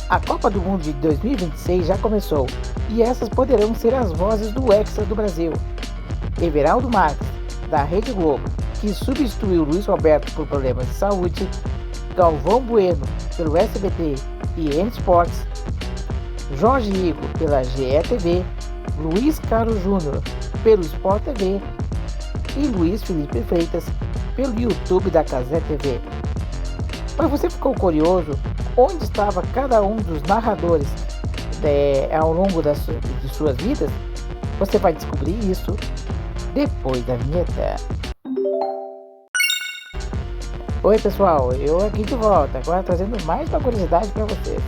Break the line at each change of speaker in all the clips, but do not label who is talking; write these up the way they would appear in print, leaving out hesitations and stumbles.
A Copa do Mundo de 2026 já começou e essas poderão ser as vozes do Hexa do Brasil. Everaldo Marques, da Rede Globo, que substituiu Luiz Roberto por problemas de saúde, Galvão Bueno, pelo SBT e N Sports, Jorge Rigo, pela GETV, Luiz Carlos Júnior, pelo Sport TV e Luiz Felipe Freitas, pelo YouTube da Cazé TV. Mas você ficou curioso onde estava cada um dos narradores ao longo de suas vidas? Você vai descobrir isso depois da vinheta. Oi pessoal, eu aqui de volta, agora trazendo mais uma curiosidade para vocês.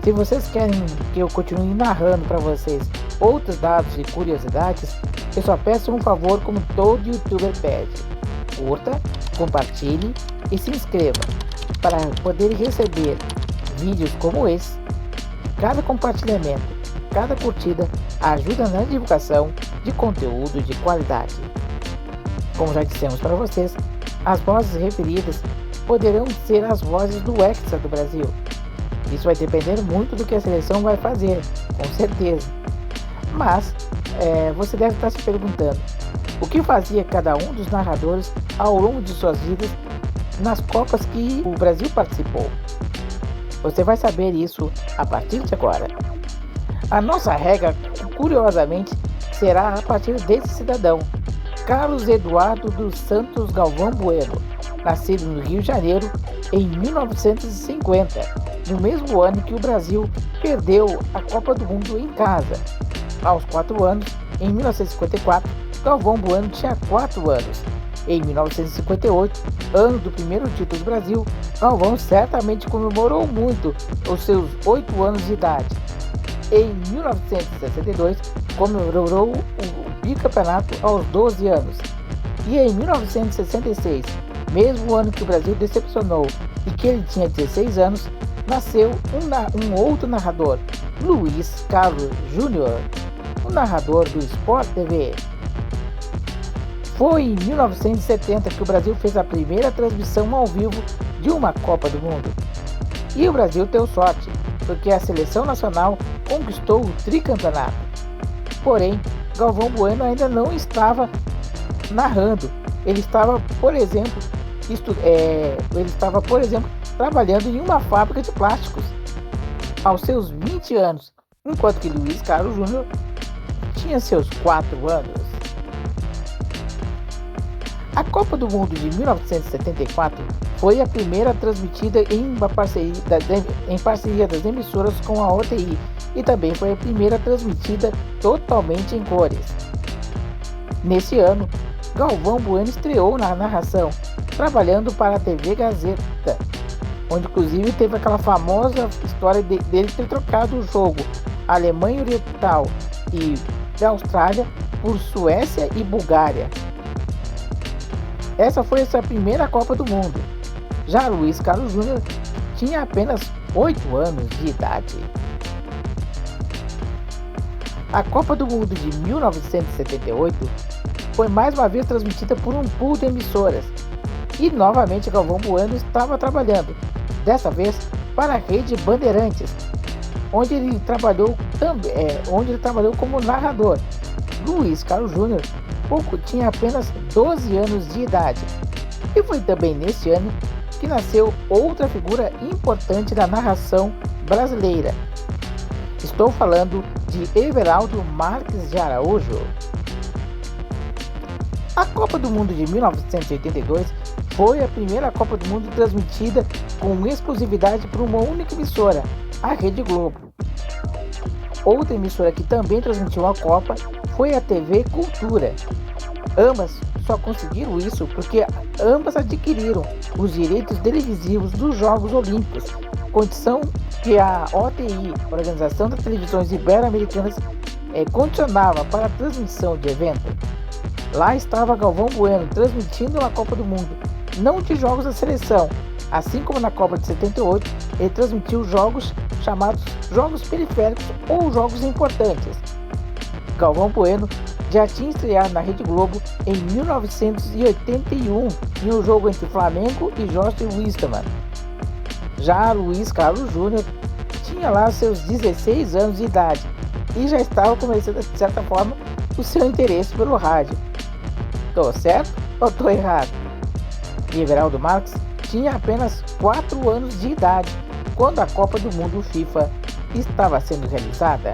Se vocês querem que eu continue narrando para vocês outros dados e curiosidades, eu só peço um favor como todo youtuber pede: curta, compartilhe e se inscreva para poder receber vídeos como esse. Cada compartilhamento, cada curtida ajuda na divulgação de conteúdo de qualidade. Como já dissemos para vocês, as vozes referidas poderão ser as vozes do Hexa do Brasil. Isso vai depender muito do que a seleção vai fazer, com certeza. Mas você deve estar se perguntando: o que fazia cada um dos narradores ao longo de suas vidas nas Copas que o Brasil participou? Você vai saber isso a partir de agora. A nossa regra, curiosamente, será a partir desse cidadão, Carlos Eduardo dos Santos Galvão Bueno, nascido no Rio de Janeiro em 1950, no mesmo ano que o Brasil perdeu a Copa do Mundo em casa. Aos 4 anos, em 1954, Galvão Bueno tinha 4 anos. Em 1958, ano do primeiro título do Brasil, Galvão certamente comemorou muito os seus 8 anos de idade. Em 1962, comemorou o bicampeonato aos 12 anos. E em 1966, mesmo ano que o Brasil decepcionou e que ele tinha 16 anos, nasceu um outro narrador, Luiz Carlos Júnior, o narrador do Sport TV. Foi em 1970 que o Brasil fez a primeira transmissão ao vivo de uma Copa do Mundo. E o Brasil deu sorte, porque a seleção nacional conquistou o tricampeonato. Porém, Galvão Bueno ainda não estava narrando. Ele estava, por exemplo, trabalhando em uma fábrica de plásticos aos seus 20 anos, enquanto que Luiz Carlos Júnior tinha seus 4 anos. A Copa do Mundo de 1974 foi a primeira transmitida em parceria das emissoras com a OTI e também foi a primeira transmitida totalmente em cores. Nesse ano, Galvão Bueno estreou na narração, trabalhando para a TV Gazeta, onde inclusive teve aquela famosa história dele ter trocado o jogo Alemanha Oriental e da Austrália por Suécia e Bulgária. Essa foi a sua primeira Copa do Mundo. Já Luiz Carlos Júnior tinha apenas 8 anos de idade. A Copa do Mundo de 1978 foi mais uma vez transmitida por um pool de emissoras. E novamente Galvão Bueno estava trabalhando, dessa vez para a Rede Bandeirantes, onde ele trabalhou como narrador. Luiz Carlos Júnior tinha apenas 12 anos de idade. E foi também neste ano que nasceu outra figura importante da narração brasileira. Estou falando de Everaldo Marques de Araújo. A Copa do Mundo de 1982 foi a primeira Copa do Mundo transmitida com exclusividade por uma única emissora, a Rede Globo. Outra emissora que também transmitiu a Copa foi a TV Cultura. Ambas só conseguiram isso porque ambas adquiriram os direitos televisivos dos Jogos Olímpicos, condição que a OTI, Organização das Televisões Ibero-Americanas, condicionava para a transmissão de evento. Lá estava Galvão Bueno transmitindo a Copa do Mundo, não de jogos da seleção. Assim como na Copa de 78, ele transmitiu jogos chamados jogos periféricos ou jogos importantes. Galvão Bueno já tinha estreado na Rede Globo em 1981 em um jogo entre Flamengo e Jorge Wilstermann. Já Luiz Carlos Júnior tinha lá seus 16 anos de idade e já estava começando, de certa forma, o seu interesse pelo rádio. Tô certo ou tô errado? Everaldo Marques tinha apenas 4 anos de idade quando a Copa do Mundo FIFA estava sendo realizada.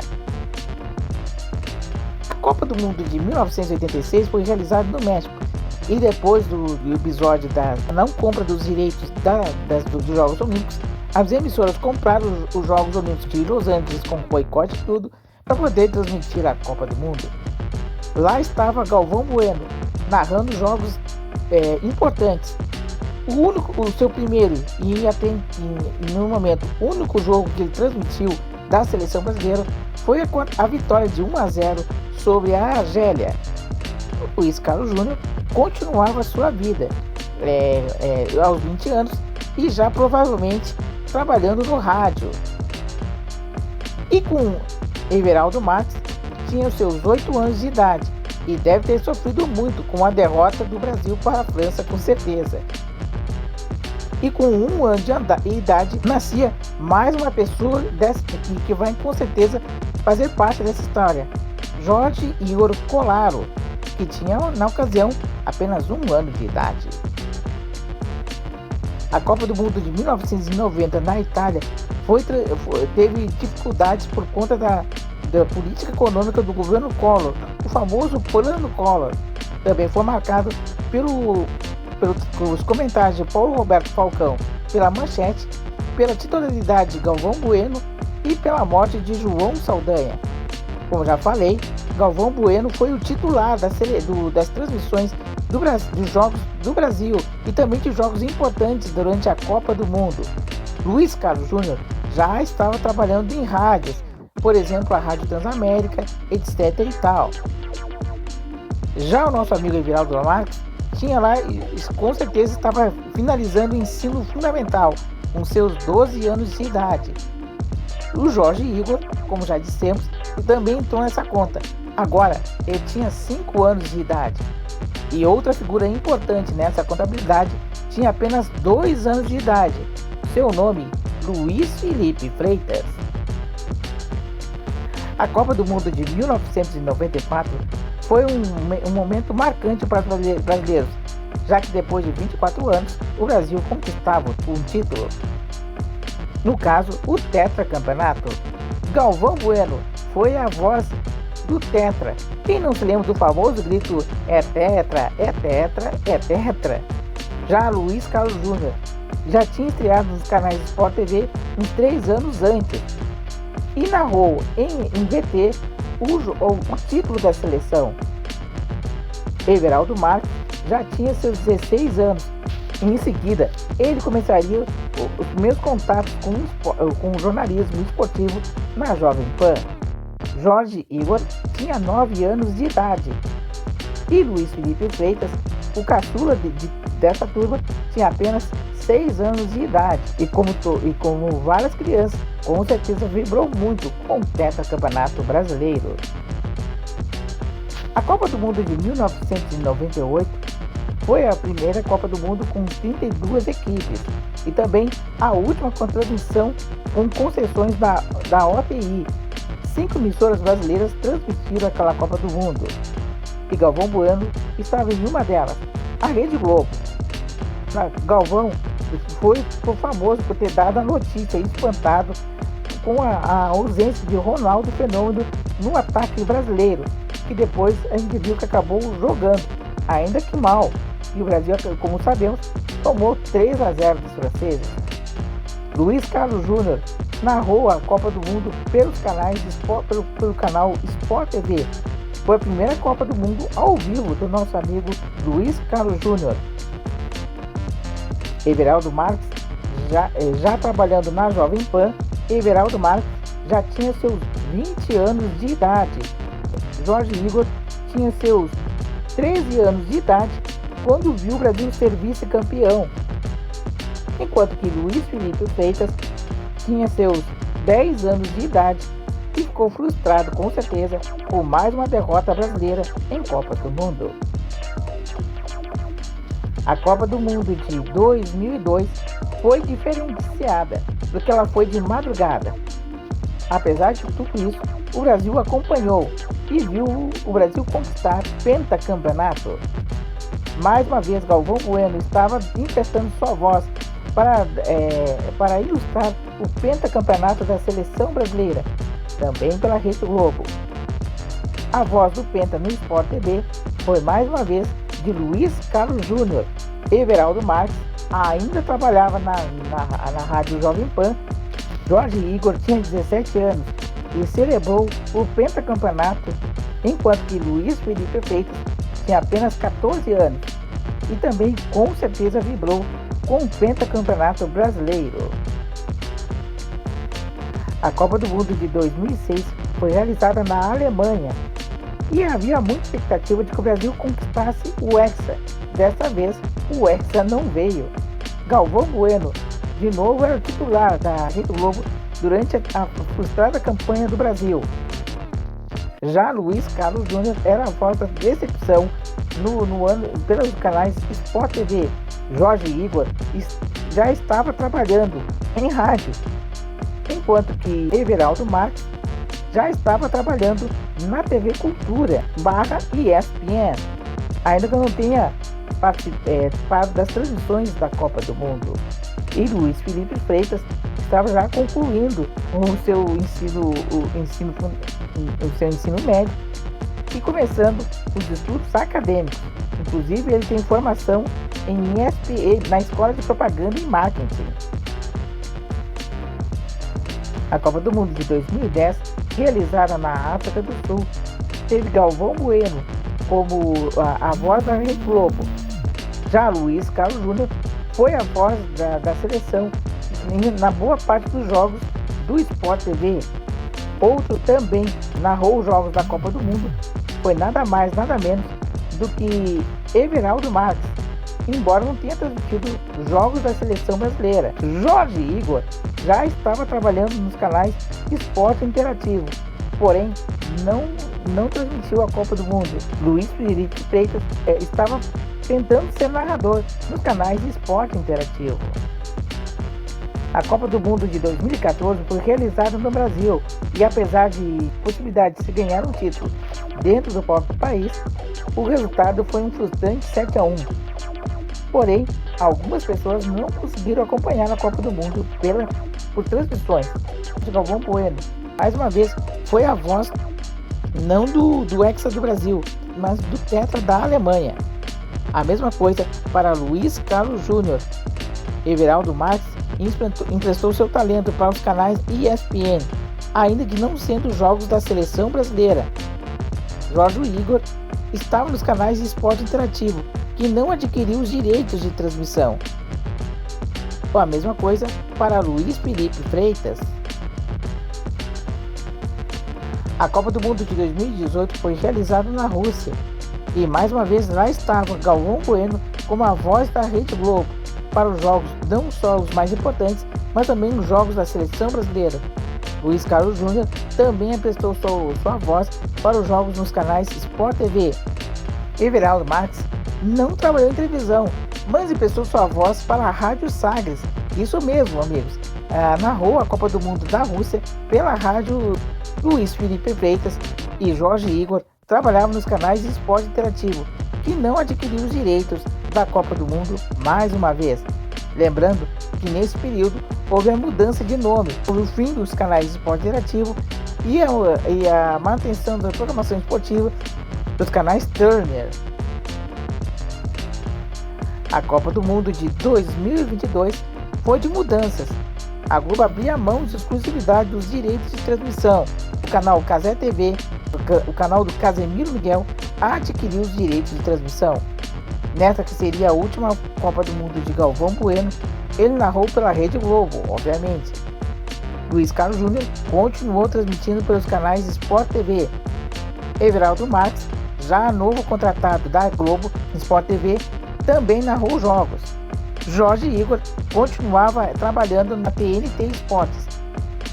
A Copa do Mundo de 1986 foi realizada no México e depois do episódio da não compra dos direitos dos Jogos Olímpicos, as emissoras compraram os Jogos Olímpicos de Los Angeles com boicote e tudo para poder transmitir a Copa do Mundo. Lá estava Galvão Bueno narrando jogos importantes. O seu primeiro e até no momento o único jogo que ele transmitiu da seleção brasileira foi a vitória de 1-0 sobre a Argélia. O Luiz Carlos Júnior continuava sua vida aos 20 anos e já provavelmente trabalhando no rádio. E com Everaldo Marques tinha os seus 8 anos de idade e deve ter sofrido muito com a derrota do Brasil para a França, com certeza. E com 1 ano de idade nascia mais uma pessoa que vai com certeza fazer parte dessa história, Jorge Igor Colaro, que tinha na ocasião apenas 1 ano de idade. A Copa do Mundo de 1990 na Itália teve dificuldades por conta da política econômica do governo Collor, o famoso Plano Collor. Também foi marcado pelos comentários de Paulo Roberto Falcão pela Manchete, pela titularidade de Galvão Bueno e pela morte de João Saldanha. Como já falei, Galvão Bueno foi o titular das transmissões dos Jogos do Brasil e também de jogos importantes durante a Copa do Mundo. Luiz Carlos Júnior já estava trabalhando em rádios, por exemplo, a Rádio Transamérica, etc. e tal. Já o nosso amigo Everaldo Marques tinha lá, com certeza estava finalizando o ensino fundamental, com seus 12 anos de idade. O Jorge Igor, como já dissemos, também entrou nessa conta. Agora, ele tinha 5 anos de idade. E outra figura importante nessa contabilidade tinha apenas 2 anos de idade. Seu nome, Luiz Felipe Freitas. A Copa do Mundo de 1994 foi um momento marcante para os brasileiros, já que depois de 24 anos, o Brasil conquistava um título. No caso, o tetracampeonato. Galvão Bueno foi a voz do tetra. Quem não se lembra do famoso grito "é tetra, é tetra, é tetra"? Já Luiz Carlos Júnior já tinha estreado nos canais de Sport TV uns 3 anos antes e narrou em VT o título da seleção. Everaldo Marques já tinha seus 16 anos. Em seguida, ele começaria os primeiros contatos com o jornalismo esportivo na Jovem Pan. Jorge Igor tinha 9 anos de idade. E Luiz Felipe Freitas, o caçula dessa turma, tinha apenas 6 anos de idade. E como várias crianças, com certeza vibrou muito com o tetracampeonato brasileiro. A Copa do Mundo de 1998 foi a primeira Copa do Mundo com 32 equipes e também a última com transmissão com concessões da OTI. 5 emissoras brasileiras transmitiram aquela Copa do Mundo e Galvão Bueno estava em uma delas, a Rede Globo. Galvão foi famoso por ter dado a notícia e espantado com a ausência de Ronaldo Fenômeno no ataque brasileiro, que depois a gente viu que acabou jogando, ainda que mal. E o Brasil, como sabemos, tomou 3-0 dos franceses. Luiz Carlos Júnior narrou a Copa do Mundo pelos canais pelo canal Sport TV. Foi a primeira Copa do Mundo ao vivo do nosso amigo Luiz Carlos Júnior. Everaldo Marques, já trabalhando na Jovem Pan, Everaldo Marques já tinha seus 20 anos de idade. Jorge Igor tinha seus 13 anos de idade quando viu o Brasil ser vice-campeão, enquanto que Luiz Felipe Freitas tinha seus 10 anos de idade e ficou frustrado, com certeza, por mais uma derrota brasileira em Copa do Mundo. A Copa do Mundo de 2002 foi diferenciada, porque ela foi de madrugada. Apesar de tudo isso, o Brasil acompanhou e viu o Brasil conquistar pentacampeonato. Mais uma vez, Galvão Bueno estava emprestando sua voz para ilustrar o pentacampeonato da seleção brasileira, também pela Rede Globo. A voz do Penta no Sport TV foi mais uma vez de Luiz Carlos Júnior. Everaldo Marques ainda trabalhava na Rádio Jovem Pan. Jorge Igor tinha 17 anos e celebrou o pentacampeonato, enquanto que Luiz Felipe Freitas tinha apenas 14 anos e também com certeza vibrou com o pentacampeonato brasileiro. A Copa do Mundo de 2006 foi realizada na Alemanha e havia muita expectativa de que o Brasil conquistasse o Hexa. Dessa vez, o Hexa não veio. Galvão Bueno, de novo, era o titular da Rede Globo durante a frustrada campanha do Brasil. Já Luiz Carlos Júnior era a voz da decepção no ano pelos canais Sport TV. Jorge Igor já estava trabalhando em rádio, enquanto que Everaldo Marques já estava trabalhando na TV Cultura /ESPN, ainda que eu não tenha participado das transmissões da Copa do Mundo. E Luiz Felipe Freitas estava já concluindo o seu ensino médio e começando os estudos acadêmicos. Inclusive, ele tem formação em ESPN, na Escola de Propaganda e Marketing. A Copa do Mundo de 2010, realizada na África do Sul, teve Galvão Bueno como a voz da Rede Globo. Já Luiz Carlos Júnior foi a voz da seleção na boa parte dos jogos do Sport TV. Outro também narrou os jogos da Copa do Mundo foi nada mais, nada menos do que Everaldo Marques, embora não tenha transmitido jogos da seleção brasileira. Jorge Igor já estava trabalhando nos canais Esporte Interativo, porém não transmitiu a Copa do Mundo. Luiz Felipe Freitas estava tentando ser narrador nos canais Esporte Interativo. A Copa do Mundo de 2014 foi realizada no Brasil e, apesar de possibilidade de se ganhar um título dentro do próprio país, o resultado foi um frustrante 7-1. Porém, algumas pessoas não conseguiram acompanhar a Copa do Mundo por transmissões. Galvão Bueno, mais uma vez, foi a voz não do Hexa do Brasil, mas do Tetra da Alemanha. A mesma coisa para Luiz Carlos Júnior. Everaldo Marques emprestou seu talento para os canais ESPN, ainda que não sendo jogos da seleção brasileira. Jorge Igor estava nos canais de esporte interativo, que não adquiriu os direitos de transmissão. A mesma coisa para Luiz Felipe Freitas. A Copa do Mundo de 2018 foi realizada na Rússia, e mais uma vez lá estava Galvão Bueno como a voz da Rede Globo para os jogos, não só os mais importantes, mas também os jogos da seleção brasileira. Luiz Carlos Júnior também emprestou sua voz para os jogos nos canais Sport TV. Everaldo Marques não trabalhou em televisão, mas emprestou sua voz para a Rádio Sagres. Isso mesmo, amigos. Narrou a Copa do Mundo da Rússia pela rádio. Luiz Felipe Freitas e Jorge Igor trabalhavam nos canais de esporte interativo, que não adquiriu os direitos da Copa do Mundo mais uma vez. Lembrando que nesse período houve a mudança de nome, o fim dos canais de esporte interativo e a manutenção da programação esportiva dos canais Turner. A Copa do Mundo de 2022 foi de mudanças. A Globo abria mão de exclusividade dos direitos de transmissão. O canal Cazé TV, o canal do Casemiro Miguel, adquiriu os direitos de transmissão. Nessa que seria a última Copa do Mundo de Galvão Bueno, ele narrou pela Rede Globo, obviamente. Luiz Carlos Júnior continuou transmitindo pelos canais Sport TV. Everaldo Marques, já novo contratado da Globo Sport TV, também narrou jogos. Jorge Igor continuava trabalhando na TNT Esportes.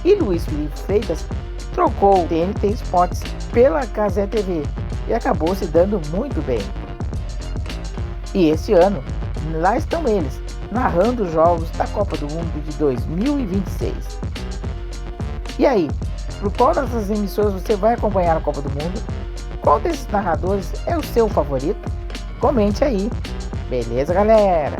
E Luiz Felipe Freitas trocou o TNT Esportes pela Cazé TV e acabou se dando muito bem. E este ano, lá estão eles, narrando os jogos da Copa do Mundo de 2026. E aí, por qual dessas emissoras você vai acompanhar a Copa do Mundo? Qual desses narradores é o seu favorito? Comente aí. Beleza, galera?